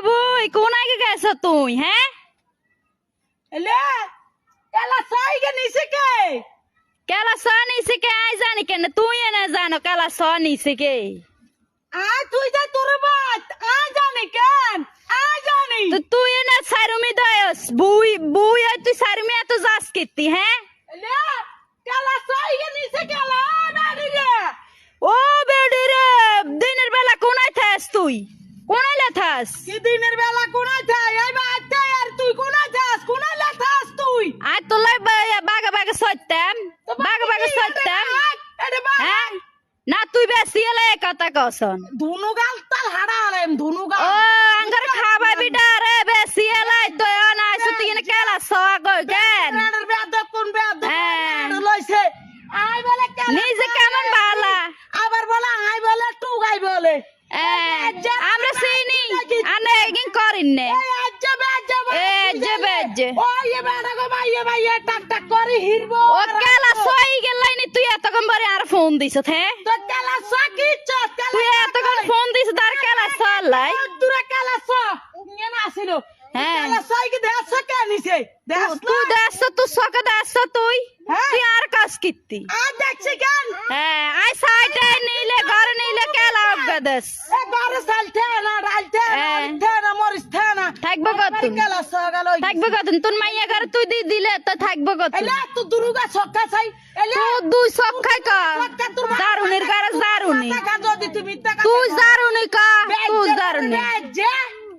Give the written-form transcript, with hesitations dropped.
বুই কোন আগে গেছ তুই হ্যাঁ এলে এলা সাইগে নিছে কে কেলা সনি সিকে আই জানি কেন তুই না জানো কেলা সনি সিকে আ তুই যা তোর বাত আ জানি কেন আ জানি তো তুই না সারুমি দয়স বুই বুই আর তুই সারুমি এত যাস কিতি হ্যাঁ এলে এলা সাইগে নিছে কেলা নানি রে ও বেডি রে দিনের বেলা কোনায় থাস তুই কোনায় থাস কি দিনের বেলা কোনা যায় এই বাচ্চা আর তুই কোনা যাস কোনা লাথাস তুই আই তো লাই বাগা বাগা সত্যম বাগা বাগা সত্যম এডে বা হ্যাঁ না তুই বেশি এলে কথা কসন ধুনু গাল তাল হাড়া আলেম ধুনু গাল ও আঙ্গার খাবা বিটা রে বেশি এলে তো না সুতি না কেলা সগ কেন এডের বেদ কোন বেদ হ্যাঁ। লইছে আই বলে কেন নিজে কেমন বালা আবার বলে আই বলে টু গাই বলে আমরা চিনি আনে এগিন করিন নে এই আজবে আজবে এ জবে জে ও ইয়ে বেড়া গো ভাইয়ে টাক টাক করে হিরবো ও কেলা সই গেলাইনি তুই এতক্ষণ পরে আর ফোন দিছ হে তো কেলা সাকি চত কেলা তুই এতক্ষণ ফোন দিছ তার কেলা সলাই দূরে কেলা স নিয়ে না আসিল হ্যাঁ। কেলা সাই কি দেশ কে নিছে দেশ তুই দেশ তুই সকা দেশ তুই হ্যাঁ। তুই আর কাজ কিত্তি আ দেখছি কেন হ্যাঁ আই সাইডে নিলে ঘর নিলে কেলা অগদেশ এ বারে সালতে না রালতে হ্যাঁ। না মরিস না থাকবে কতদিন কেলা সগাল থাকবে কতদিন তোর মাইয়া ঘর তুই দিলে তো থাকবে কতদিন এলা তো দুরুগা সক্কা চাই এলা তুই দুই সখাই কা দারুনির গারে দারুনি টাকা যদি তুমি টাকা তুই দারুনি কা তুই দারুনি যে